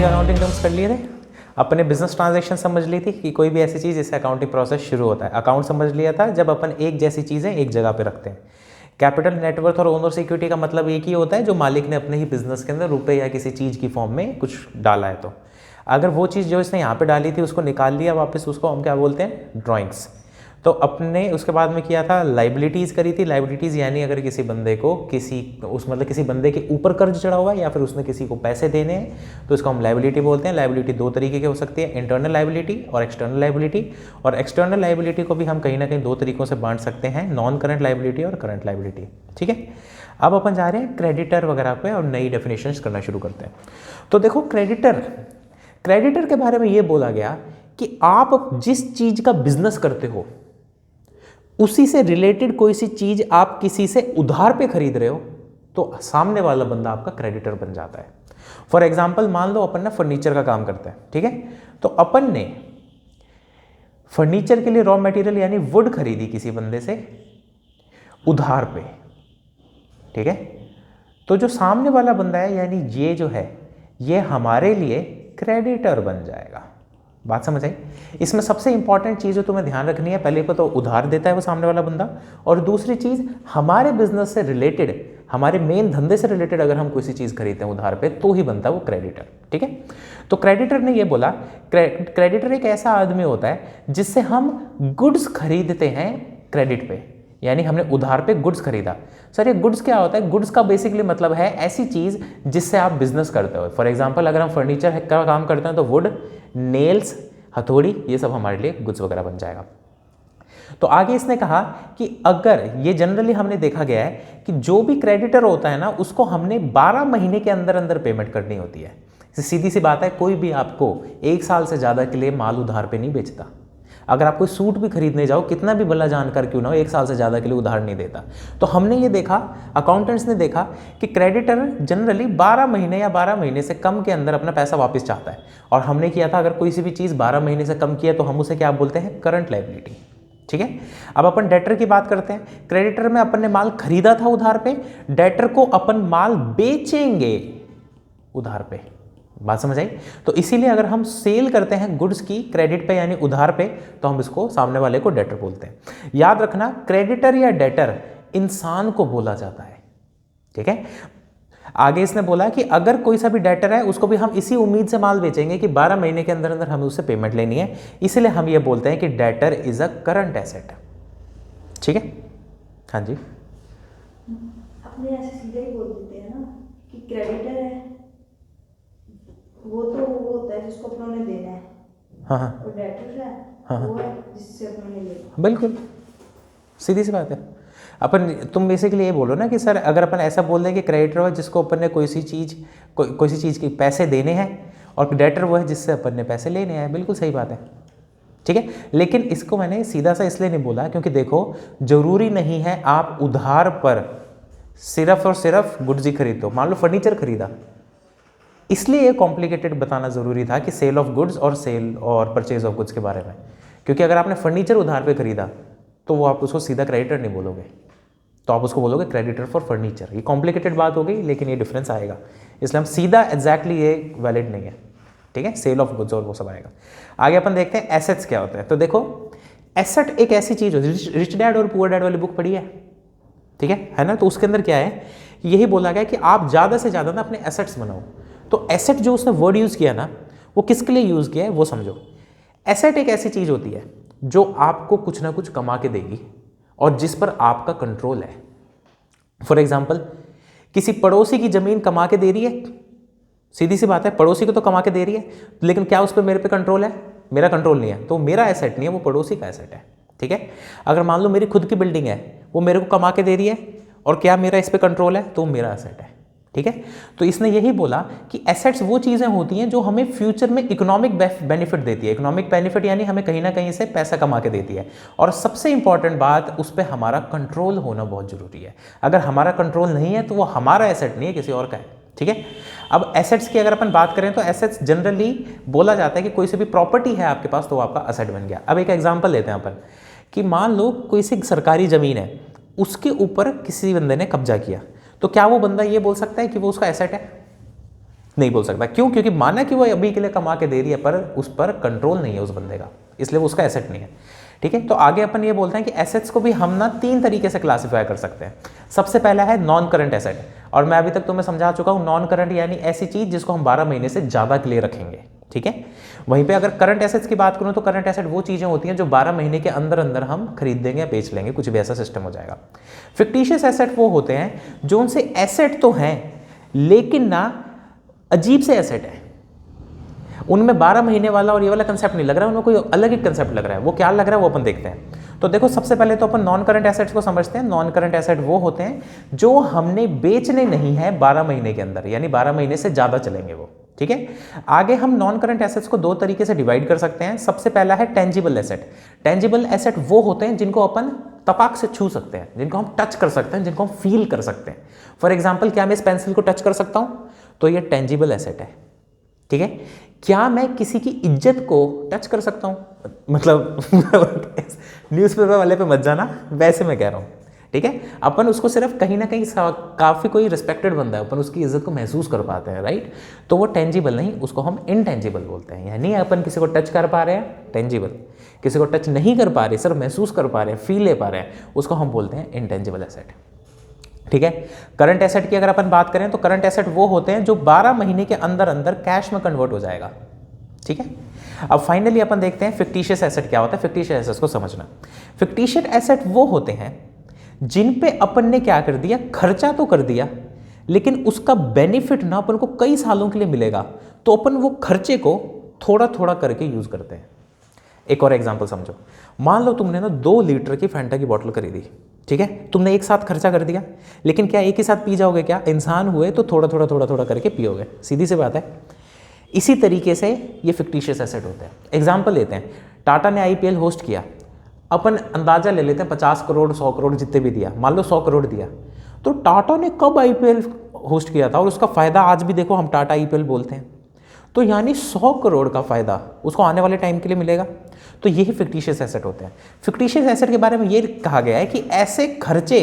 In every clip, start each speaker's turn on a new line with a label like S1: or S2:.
S1: Accounting terms कर लिए थे, अपने बिजनेस ट्रांजैक्शन समझ ली थी कि कोई भी ऐसी चीज़ जिससे अकाउंटिंग प्रोसेस शुरू होता है। अकाउंट समझ लिया था जब अपन एक जैसी चीज़ें एक जगह पे रखते हैं। कैपिटल, नेटवर्थ और ओनर्स इक्विटी का मतलब एक ही होता है जो मालिक ने अपने ही बिजनेस के अंदर रुपए या किसी चीज़ की फॉर्म में कुछ डाला है। तो अगर वो चीज़ जो इसने यहाँ पे डाली थी उसको निकाल लिया वापस, उसको हम क्या बोलते हैं, ड्राइंग्स। तो अपने उसके बाद में किया था लाइबिलिटीज़ करी थी। लाइबिलिटीज़ यानी अगर किसी बंदे को किसी बंदे के ऊपर कर्ज चढ़ा हुआ है या फिर उसने किसी को पैसे देने हैं तो इसको हम लाइबिलिटी बोलते हैं। लाइबिलिटी दो तरीके की हो सकती है, इंटरनल लाइबिलिटी और एक्सटर्नल लाइबिलिटी। और एक्सटर्नल लाइबिलिटी को भी हम कहीं ना कहीं दो तरीकों से बांट सकते हैं, नॉन करंट लाइबिलिटी और करंट लाइबिलिटी। ठीक है, अब अपन जा रहे हैं क्रेडिटर वगैरह पे और नई डेफिनेशंस करना शुरू करते हैं। तो देखो क्रेडिटर के बारे में ये बोला गया कि आप जिस चीज़ का बिजनेस करते हो उसी से रिलेटेड कोई सी चीज आप किसी से उधार पे खरीद रहे हो तो सामने वाला बंदा आपका क्रेडिटर बन जाता है। फॉर एग्जाम्पल, मान लो अपन ना फर्नीचर का काम करते हैं, ठीक है, तो अपन ने फर्नीचर के लिए रॉ मटेरियल यानी वुड खरीदी किसी बंदे से उधार पे, ठीक है। तो जो सामने वाला बंदा है यानी ये जो है ये हमारे लिए क्रेडिटर बन जाएगा। बात समझ आई? इसमें सबसे इंपॉर्टेंट चीज़ जो तुम्हें ध्यान रखनी है, पहले को तो उधार देता है वो सामने वाला बंदा, और दूसरी चीज़ हमारे बिजनेस से रिलेटेड, हमारे मेन धंधे से रिलेटेड अगर हम कोई सी चीज़ खरीदते हैं उधार पे तो ही बनता है वो क्रेडिटर। ठीक है, तो क्रेडिटर ने ये बोला, क्रेडिटर एक ऐसा आदमी होता है जिससे हम गुड्स खरीदते हैं क्रेडिट पे, यानी हमने उधार पे गुड्स खरीदा। सर ये गुड्स क्या होता है? गुड्स का बेसिकली मतलब है ऐसी चीज़ जिससे आप बिजनेस करते हो। फॉर एग्जांपल, अगर हम फर्नीचर का काम करते हैं तो वुड, नेल्स, हथौड़ी, ये सब हमारे लिए गुड्स वगैरह बन जाएगा। तो आगे इसने कहा कि अगर ये जनरली हमने देखा गया है कि जो भी क्रेडिटर होता है ना उसको हमने 12 महीने के अंदर अंदर पेमेंट करनी होती है। सीधी सी बात है, कोई भी आपको 1 साल से ज़्यादा के लिए माल उधार पे नहीं बेचता। अगर आप कोई सूट भी खरीदने जाओ, कितना भी भला जानकर क्यों ना हो, 1 साल से ज़्यादा के लिए उधार नहीं देता। तो हमने ये देखा, अकाउंटेंट्स ने देखा कि क्रेडिटर जनरली 12 महीने या 12 महीने से कम के अंदर अपना पैसा वापस चाहता है। और हमने किया था, अगर कोई सी भी चीज़ 12 महीने से कम की है तो हम उसे क्या बोलते हैं? Current liability. ठीक है, अब अपन डेटर की बात करते हैं। क्रेडिटर में अपन ने माल खरीदा था उधार पे, डेटर को अपन माल बेचेंगे उधार पे। बात समझ आई? तो इसीलिए अगर हम सेल करते हैं गुड्स की क्रेडिट पे यानी उधार पे तो हम इसको सामने वाले को डेटर बोलते हैं। याद रखना, क्रेडिटर या डेटर इंसान को बोला जाता है। ठीक है, आगे इसने बोला कि अगर कोई सा भी डेटर है उसको भी हम इसी उम्मीद से माल बेचेंगे कि 12 महीने के अंदर अंदर हमें उससे पेमेंट लेनी है, इसलिए हम ये बोलते हैं कि debtor is a current asset. ठीक है, हाँ जी।
S2: अपने ऐसे सीधे ही बोल देते हैं ना कि क्रेडिटर है वो तो वो होता है जिसको अपनों ने देना है।
S1: हाँ हाँ,
S2: और डेटर है
S1: हाँ
S2: वो है जिससे अपनों ने लेना।
S1: बिल्कुल सीधी सी बात है। अपन, तुम बेसिकली ये बोलो ना कि सर अगर अपन ऐसा बोल दें कि क्रेडिटर वो है जिसको अपन ने कोई सी चीज़ के पैसे देने हैं और डेटर वो है जिससे अपन ने पैसे लेने हैं, बिल्कुल सही बात है। ठीक है, लेकिन इसको मैंने सीधा सा इसलिए नहीं बोला क्योंकि देखो, जरूरी नहीं है आप उधार पर सिर्फ और सिर्फ गुड्स ही खरीदो। मान लो फर्नीचर खरीदा, इसलिए ये कॉम्प्लिकेटेड बताना ज़रूरी था कि सेल ऑफ गुड्स और सेल और परचेज ऑफ गुड्स के बारे में, क्योंकि अगर आपने फर्नीचर उधार पे खरीदा तो वो आप उसको सीधा क्रेडिटर नहीं बोलोगे, तो आप उसको बोलोगे क्रेडिटर फॉर फर्नीचर। ये कॉम्प्लिकेटेड बात हो गई, लेकिन ये डिफरेंस आएगा, इसलिए हम सीधा एग्जैक्टली ये वैलिड नहीं है। ठीक है, सेल ऑफ गुड्स और वो सब आएगा। आगे अपन देखते हैं एसेट्स क्या होते हैं। तो देखो, एसेट एक ऐसी चीज़ होती है, रिच डैड और पुअर डैड वाली बुक पढ़ी है, ठीक है ना? तो उसके अंदर क्या है, यही बोला गया कि आप ज़्यादा से ज़्यादा ना अपने एसेट्स बनाओ। तो एसेट जो उसने वर्ड यूज़ किया ना, वो किसके लिए यूज़ किया है वो समझो। एसेट एक ऐसी चीज़ होती है जो आपको कुछ ना कुछ कमा के देगी और जिस पर आपका कंट्रोल है। फॉर एग्जाम्पल, किसी पड़ोसी की ज़मीन कमा के दे रही है, सीधी सी बात है, पड़ोसी को तो कमा के दे रही है, लेकिन क्या उस पर मेरे पे कंट्रोल है? मेरा कंट्रोल नहीं है, तो मेरा एसेट नहीं है, वो पड़ोसी का एसेट है। ठीक है, अगर मान लो मेरी खुद की बिल्डिंग है, वो मेरे को कमा के दे रही है और क्या मेरा इस पर कंट्रोल है? तो मेरा एसेट है। ठीक है, तो इसने यही बोला कि एसेट्स वो चीज़ें होती हैं जो हमें फ्यूचर में इकोनॉमिक बेनिफिट देती है। इकोनॉमिक बेनिफिट यानी हमें कहीं ना कहीं से पैसा कमा के देती है, और सबसे इंपॉर्टेंट बात, उस पर हमारा कंट्रोल होना बहुत ज़रूरी है। अगर हमारा कंट्रोल नहीं है तो वो हमारा एसेट नहीं है, किसी और का है। ठीक है, अब एसेट्स की अगर अपन बात करें तो एसेट्स जनरली बोला जाता है कि कोई से भी प्रॉपर्टी है आपके पास तो वो आपका एसेट बन गया। अब एक एग्जांपल लेते हैं अपन कि मान लो कोई सी सरकारी ज़मीन है, उसके ऊपर किसी बंदे ने कब्जा किया, तो क्या वो बंदा ये बोल सकता है कि वो उसका एसेट है? नहीं बोल सकता। क्यों? क्योंकि माना कि वो अभी के लिए कमा के दे रही है, पर उस पर कंट्रोल नहीं है उस बंदे का, इसलिए वो उसका एसेट नहीं है। ठीक है, तो आगे अपन ये बोलते हैं कि एसेट्स को भी हम ना 3 तरीके से क्लासिफाई कर सकते हैं। सबसे पहला है नॉन करंट एसेट, और मैं अभी तक तुम्हें समझा चुका हूं नॉन करंट यानी ऐसी चीज जिसको हम 12 महीने से ज्यादा के लिए रखेंगे। ठीक है, वहीं पे अगर करंट एसेट्स की बात करूं तो करंट एसेट वो चीजें होती हैं जो 12 महीने के अंदर अंदर हम खरीद देंगे या बेच लेंगे, कुछ भी ऐसा सिस्टम हो जाएगा। फिक्टिशियस एसेट वो होते हैं जो उनसे एसेट तो हैं लेकिन ना अजीब से एसेट है, उनमें 12 महीने वाला और ये वाला कंसेप्ट नहीं लग रहा है, उनमें कोई अलग ही कंसेप्ट लग रहा है। वो क्या लग रहा है वो अपन देखते हैं। तो देखो, सबसे पहले तो अपन नॉन करंट एसेट्स को समझते हैं। नॉन करंट एसेट वो होते हैं जो हमने बेचने नहीं है 12 महीने के अंदर, यानी 12 महीने से ज्यादा चलेंगे वो। ठीक है, आगे हम नॉन करंट एसेट्स को 2 तरीके से डिवाइड कर सकते हैं। सबसे पहला है टेंजिबल एसेट। टेंजिबल एसेट वो होते हैं जिनको अपन तपाक से छू सकते हैं, जिनको हम टच कर सकते हैं, जिनको हम फील कर सकते हैं। फॉर एग्जाम्पल, क्या मैं इस पेंसिल को टच कर सकता हूं? तो ये टेंजिबल एसेट है। ठीक है, क्या मैं किसी की इज्जत को टच कर सकता हूं? मतलब न्यूज़पेपर वाले पे मत जाना, वैसे मैं कह रहा हूं। ठीक है, अपन उसको सिर्फ कहीं ना कहीं काफी कोई रिस्पेक्टेड बंदा है, अपन उसकी इज्जत को महसूस कर पाते हैं, राइट? तो वो टेंजिबल नहीं, उसको हम इनटेंजिबल बोलते हैं। यानी अपन किसी को टच कर पा रहे हैं, टेंजिबल। किसी को टच नहीं कर पा रहे, सिर्फ महसूस कर पा रहे हैं, फील ले पा रहे हैं, उसको हम बोलते हैं इनटेंजिबल एसेट। ठीक है, करंट एसेट की अगर अपन बात करें तो करंट एसेट वो होते हैं जो 12 महीने के अंदर अंदर कैश में कन्वर्ट हो जाएगा। ठीक है, अब फाइनली अपन देखते हैं फिक्टिशियस एसेट क्या होता है। फिक्टिशियस एसेट को समझना, फिक्टिशियस एसेट वो होते हैं जिन पे अपन ने क्या कर दिया, खर्चा तो कर दिया, लेकिन उसका बेनिफिट ना अपन को कई सालों के लिए मिलेगा, तो अपन वो खर्चे को थोड़ा थोड़ा करके यूज करते हैं। एक और एग्जांपल समझो, मान लो तुमने ना 2 लीटर की फैंटा की बोतल खरीदी। ठीक है, तुमने एक साथ खर्चा कर दिया, लेकिन क्या एक ही साथ पी जाओगे? क्या इंसान हुए तो थोड़ा थोड़ा थोड़ा थोड़ा करके पियोगे, सीधी सी बात है। इसी तरीके से ये फिक्टिशियस एसेट होते हैं। एग्जाम्पल लेते हैं, टाटा ने IPL होस्ट किया, अपन अंदाजा ले लेते हैं 50 करोड़ 100 करोड़ जितने भी दिया, मान लो 100 करोड़ दिया, तो टाटा ने कब IPL होस्ट किया था और उसका फायदा आज भी देखो हम टाटा IPL बोलते हैं, तो यानी 100 करोड़ का फायदा उसको आने वाले टाइम के लिए मिलेगा। तो यही फिक्टिशियस एसेट होते हैं। फिक्टिशियस एसेट के बारे में ये कहा गया है कि ऐसे खर्चे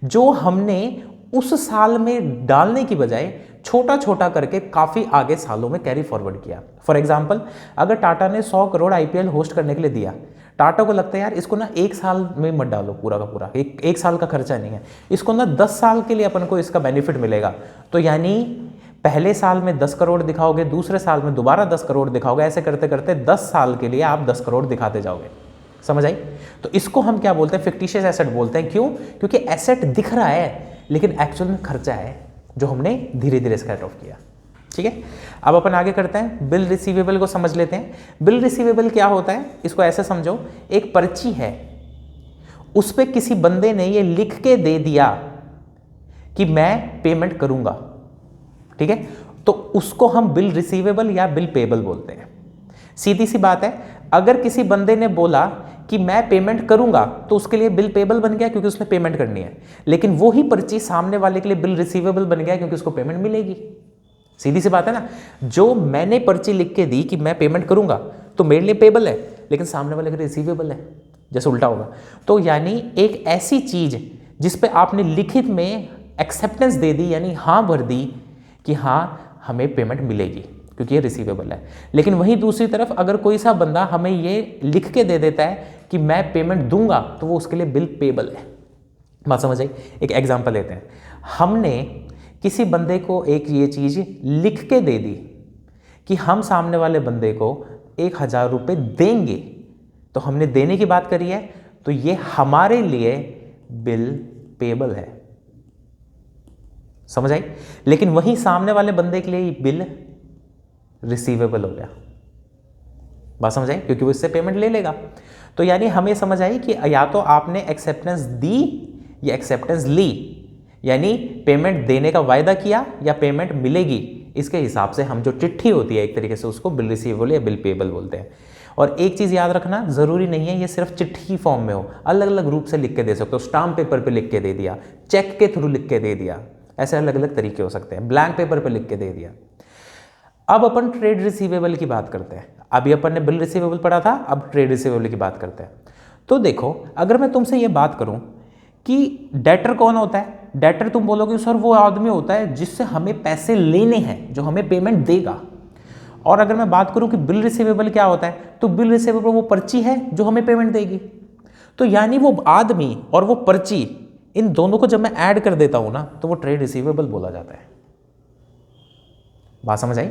S1: जो हमने उस साल में डालने की बजाय छोटा छोटा करके काफी आगे सालों में कैरी फॉरवर्ड किया। फॉर एग्जांपल, अगर टाटा ने 100 करोड़ IPL होस्ट करने के लिए दिया, टाटा को लगता है यार इसको ना 1 साल में मत डालो पूरा का पूरा, एक साल का खर्चा नहीं है, इसको ना 10 साल के लिए अपन को इसका बेनिफिट मिलेगा। तो यानी पहले साल में 10 करोड़ दिखाओगे, दूसरे साल में दोबारा 10 करोड़ दिखाओगे, ऐसे करते करते 10 साल के लिए आप 10 करोड़ दिखाते जाओगे। समझ आई? तो इसको हम क्या बोलते हैं? फिक्टिशियस एसेट बोलते हैं। क्यों? क्योंकि एसेट दिख रहा है लेकिन एक्चुअल में खर्चा है जो हमने धीरे धीरे स्क्रैच ऑफ किया। ठीक है, अब अपन आगे करते हैं, बिल रिसीवेबल को समझ लेते हैं। बिल रिसीवेबल क्या होता है? इसको ऐसे समझो, एक पर्ची है, उस पर किसी बंदे ने ये लिख के दे दिया कि मैं पेमेंट करूंगा। ठीक है, तो उसको हम बिल रिसीवेबल या बिल पेबल बोलते हैं। सीधी सी बात है, अगर किसी बंदे ने बोला कि मैं पेमेंट करूंगा तो उसके लिए बिल पेबल बन गया क्योंकि उसने पेमेंट करनी है, लेकिन वो ही पर्ची सामने वाले के लिए बिल रिसीवेबल बन गया क्योंकि उसको पेमेंट मिलेगी। सीधी सी बात है ना, जो मैंने पर्ची लिख के दी कि मैं पेमेंट करूंगा तो मेरे लिए पेबल है, लेकिन सामने वाले के लिए रिसीवेबल है, जैसे उल्टा होगा। तो यानी एक ऐसी चीज जिस पे आपने लिखित में एक्सेप्टेंस दे दी, यानी हाँ भर दी कि हाँ हमें पेमेंट मिलेगी क्योंकि ये रिसीवेबल है। लेकिन वहीं दूसरी तरफ अगर कोई सा बंदा हमें ये लिख के दे देता है कि मैं पेमेंट दूंगा तो वो उसके लिए बिल पेबल है। बात समझ आई? एक एग्जांपल लेते हैं, हमने किसी बंदे को एक ये चीज लिख के दे दी कि हम सामने वाले बंदे को 1000 रुपये देंगे, तो हमने देने की बात करी है, तो ये हमारे लिए बिल पेबल है। समझ आई? लेकिन वहीं सामने वाले बंदे के लिए बिल रिसीवेबल हो गया। बात समझ आई? क्योंकि वो इससे पेमेंट ले लेगा। तो यानी हमें समझ आई कि या तो आपने एक्सेप्टेंस दी या एक्सेप्टेंस ली, यानी पेमेंट देने का वायदा किया या पेमेंट मिलेगी, इसके हिसाब से हम जो चिट्ठी होती है एक तरीके से उसको बिल रिसीवेबल या बिल पेबल बोलते हैं। और एक चीज़ याद रखना, ज़रूरी नहीं है ये सिर्फ चिट्ठी फॉर्म में हो, अलग अलग रूप से लिख के दे सकते हो। स्टाम्प पेपर पे लिख के दे दिया, चेक के थ्रू लिख के दे दिया, ऐसे अलग अलग तरीके हो सकते हैं, ब्लैंक पेपर पे लिख के दे दिया। अब अपन ट्रेड रिसीवेबल की बात करते हैं। अभी अपन ने बिल रिसीवेबल पढ़ा था, अब ट्रेड रिसीवेबल की बात करते हैं। तो देखो, अगर मैं तुमसे ये बात करूं कि डेटर कौन होता है, डेटर तुम बोलोगे सर वो आदमी होता है जिससे हमें पैसे लेने हैं, जो हमें पेमेंट देगा। और अगर मैं बात करूं कि बिल रिसीवेबल क्या होता है, तो बिल रिसीवेबल वो पर्ची है जो हमें पेमेंट देगी। तो यानी वो आदमी और वो पर्ची, इन दोनों को जब मैं ऐड कर देता हूं ना, तो वो ट्रेड रिसीवेबल बोला जाता है। बात समझ आई?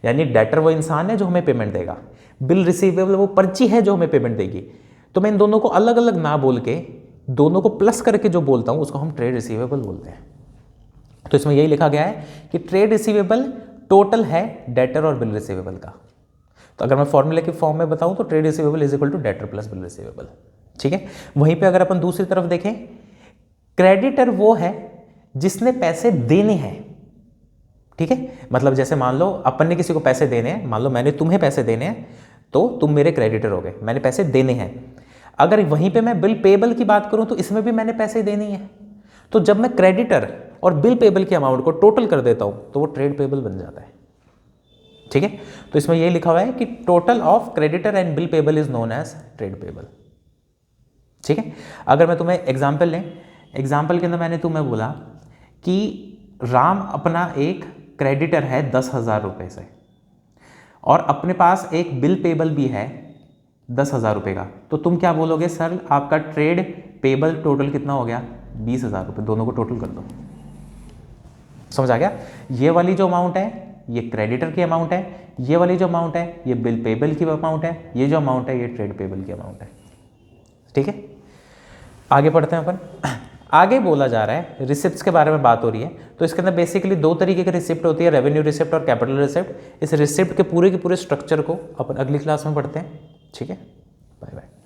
S1: यानी डेटर वो इंसान है जो हमें पेमेंट देगा, बिल रिसीवेबल वो पर्ची है जो हमें पेमेंट देगी। तो मैं इन दोनों को अलग अलग ना बोल के दोनों को प्लस करके जो बोलता हूं उसको हम ट्रेड रिसीवेबल बोलते हैं। तो इसमें यही लिखा गया है कि ट्रेड रिसीवेबल टोटल है डेटर और बिल रिसीवेबल का। तो अगर मैं फॉर्मूले के फॉर्म में बताऊं तो trade receivable is equal to debtor plus bill receivable. ठीक है। वहीं पे अगर अपन दूसरी तरफ देखें, क्रेडिटर वो है जिसने पैसे देने हैं। ठीक है, मतलब जैसे मान लो अपन ने किसी को पैसे देने हैं, मान लो मैंने तुम्हें पैसे देने हैं, तो तुम मेरे क्रेडिटर हो गए, मैंने पैसे देने हैं। अगर वहीं पे मैं बिल पेबल की बात करूं तो इसमें भी मैंने पैसे देने हैं। तो जब मैं क्रेडिटर और बिल पेबल की अमाउंट को टोटल कर देता हूं तो वो ट्रेड पेबल बन जाता है। ठीक है, तो इसमें यही लिखा हुआ है कि total of creditor and bill payable is known as trade payable. ठीक है, अगर मैं तुम्हें एग्जाम्पल लें, एग्जाम्पल के अंदर मैंने तुम्हें बोला कि राम अपना एक क्रेडिटर है 10,000 रुपये से और अपने पास एक बिल पेबल भी है 10,000 रुपये का, तो तुम क्या बोलोगे, सर आपका ट्रेड पेबल टोटल कितना हो गया, 20,000 रुपये, दोनों को टोटल कर दो। समझ आ गया? ये वाली जो अमाउंट है ये क्रेडिटर की अमाउंट है, ये वाली जो अमाउंट है ये बिल पेबल की अमाउंट है, ये जो अमाउंट है ये ट्रेड पेबल की अमाउंट है। ठीक है, आगे पढ़ते हैं अपन। आगे बोला जा रहा है रिसिप्ट्स के बारे में बात हो रही है। तो इसके अंदर बेसिकली दो तरीके की रिसिप्ट होती है, रेवेन्यू रिसिप्ट और कैपिटल रिसिप्ट। इस रिसिप्ट के पूरे स्ट्रक्चर को अपन अगली क्लास में पढ़ते हैं। ठीक है, बाय बाय।